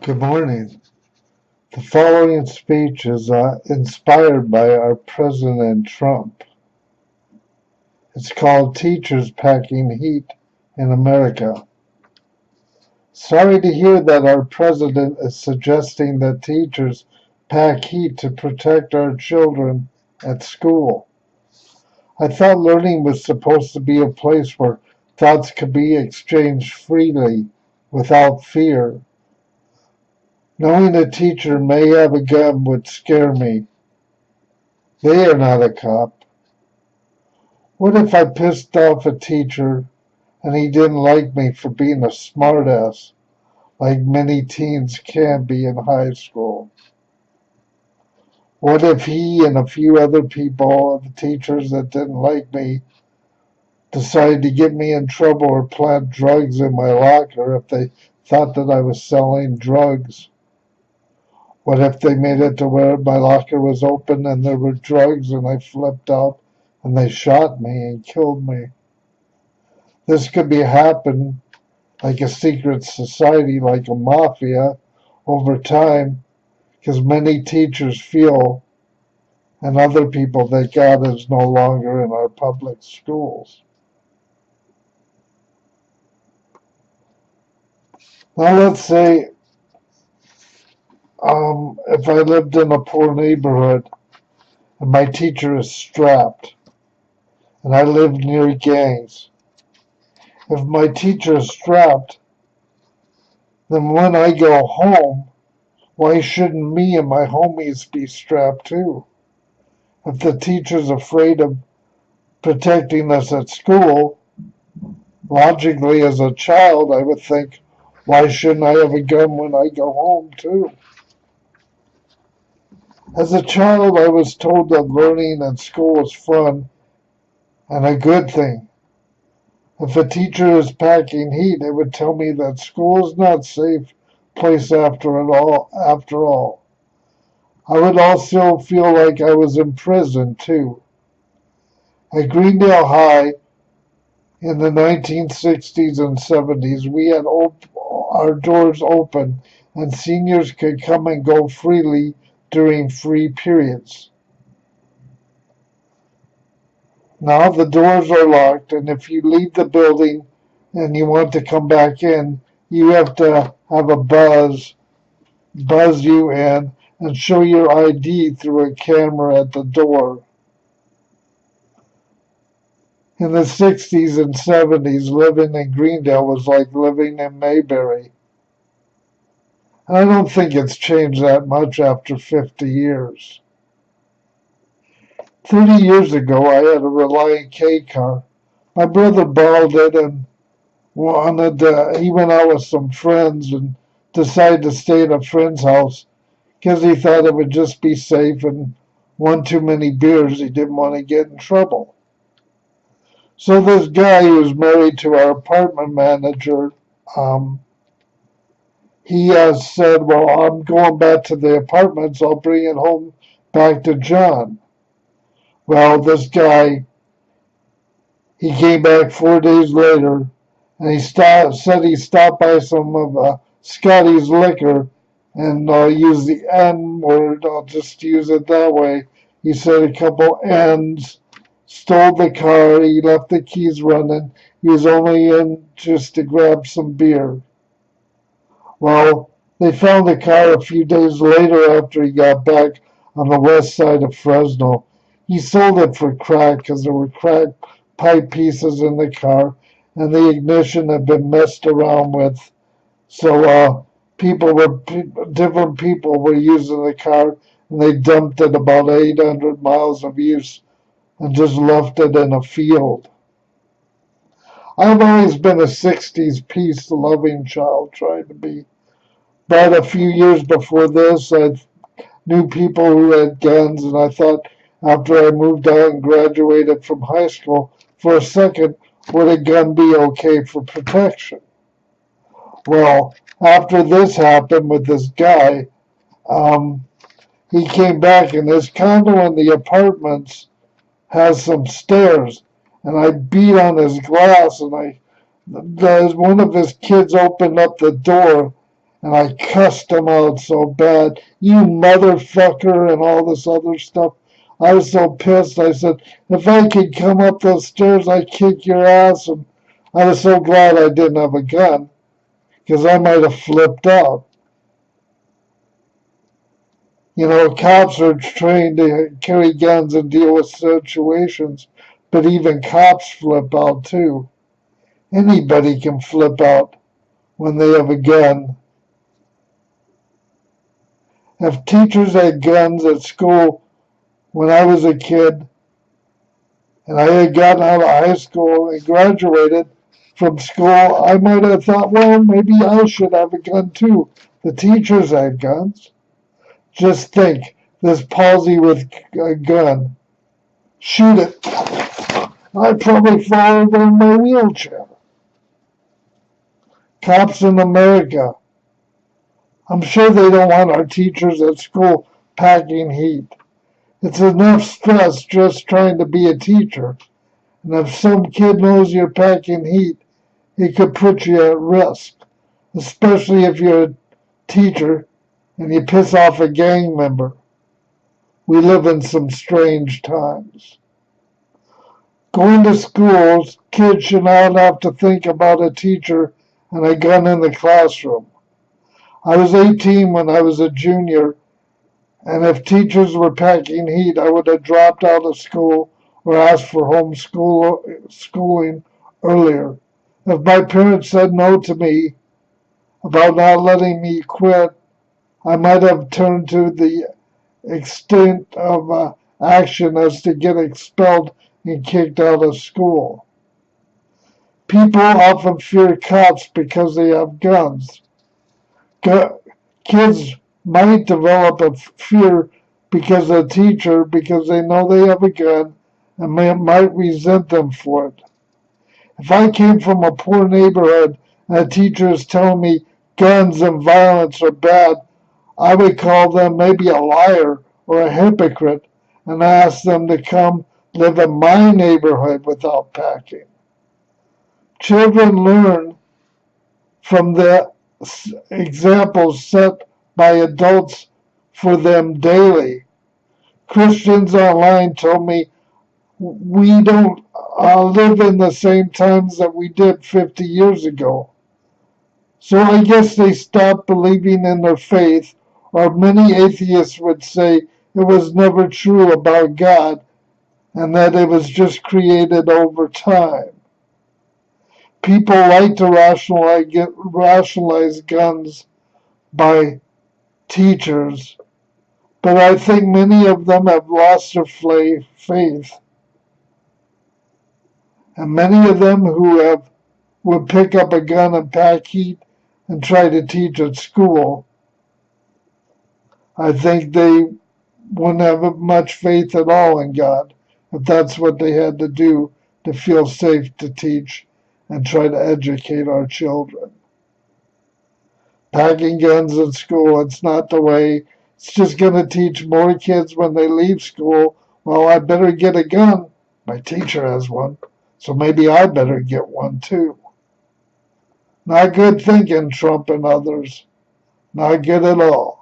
Good morning. The following speech is inspired by our President Trump. It's called Teachers Packing Heat in America. Sorry to hear that our president is suggesting that teachers pack heat to protect our children at school. I thought learning was supposed to be a place where thoughts could be exchanged freely without fear. Knowing a teacher may have a gun would scare me. They are not a cop. What if I pissed off a teacher and he didn't like me for being a smartass, like many teens can be in high school? What if he and a few other people, the teachers that didn't like me, decided to get me in trouble or plant drugs in my locker if they thought that I was selling drugs? What if they made it to where my locker was open and there were drugs and I flipped out and they shot me and killed me? This could be happen like a secret society, like a mafia, over time, because many teachers feel and other people that God is no longer in our public schools. Now let's say if I lived in a poor neighborhood and my teacher is strapped and I live near gangs. If my teacher is strapped, then when I go home, why shouldn't me and my homies be strapped too? If the teacher's afraid of protecting us at school, logically as a child I would think, why shouldn't I have a gun when I go home too? As a child I was told that learning in school was fun and a good thing. If a teacher is packing heat, it would tell me that school is not a safe place after all. I would also feel like I was in prison too. At Greendale High in the 1960s and 70s, we had our doors open and seniors could come and go freely during free periods. Now the doors are locked, and if you leave the building and you want to come back in, you have to have a buzz you in and show your ID through a camera at the door. In the 60s and 70s, living in Greendale was like living in Mayberry. I don't think it's changed that much after 50 years. 30 years ago, I had a Reliant K car. My brother borrowed it and he went out with some friends and decided to stay at a friend's house because he thought it would just be safe, and one too many beers, he didn't want to get in trouble. So this guy who's married to our apartment manager, he has said, well, I'm going back to the apartments. I'll bring it home back to John. Well, this guy, he came back 4 days later, and said he stopped by some of Scotty's liquor, and I'll use the N word. I'll just use it that way. He said a couple N's, stole the car. He left the keys running. He was only in just to grab some beer. Well, they found the car a few days later after he got back on the west side of Fresno. He sold it for crack because there were crack pipe pieces in the car and the ignition had been messed around with. So different people were using the car and they dumped it about 800 miles of use and just left it in a field. I've always been a 60s peace-loving child, trying to be. But a few years before this, I knew people who had guns, and I thought after I moved out and graduated from high school, for a second, would a gun be okay for protection? Well, after this happened with this guy, he came back, and his condo in the apartments has some stairs, and I beat on his glass, and one of his kids opened up the door, and I cussed him out so bad. You motherfucker, and all this other stuff. I was so pissed. I said, if I could come up those stairs, I'd kick your ass. And I was so glad I didn't have a gun, because I might have flipped out. You know, cops are trained to carry guns and deal with situations, but even cops flip out too. Anybody can flip out when they have a gun. If teachers had guns at school when I was a kid, and I had gotten out of high school and graduated from school, I might have thought, well, maybe I should have a gun too. The teachers had guns. Just think, this palsy with a gun. Shoot it. I'd probably fall over in my wheelchair. Cops in America. I'm sure they don't want our teachers at school packing heat. It's enough stress just trying to be a teacher. And if some kid knows you're packing heat, it could put you at risk, especially if you're a teacher and you piss off a gang member. We live in some strange times. Going to schools, kids should not have to think about a teacher and a gun in the classroom. I was 18 when I was a junior, and if teachers were packing heat, I would have dropped out of school or asked for schooling earlier. If my parents said no to me about not letting me quit, I might have turned to the extent of action as to get expelled and kicked out of school. People often fear cops because they have guns. Kids might develop a fear because of a teacher because they know they have a gun and might resent them for it. If I came from a poor neighborhood and a teacher is telling me guns and violence are bad, I would call them maybe a liar or a hypocrite and ask them to come live in my neighborhood without packing. Children learn from the examples set by adults for them daily. Christians online told me we don't live in the same times that we did 50 years ago. So I guess they stopped believing in their faith, or many atheists would say it was never true about God and that it was just created over time. People like to rationalize guns by teachers, but I think many of them have lost their faith. And many of them who would pick up a gun and pack heat and try to teach at school, I think they wouldn't have much faith at all in God if that's what they had to do to feel safe to teach and try to educate our children. Packing guns in school, it's not the way. It's just going to teach more kids when they leave school, well, I better get a gun. My teacher has one, so maybe I better get one too. Not good thinking, Trump and others. Not good at all.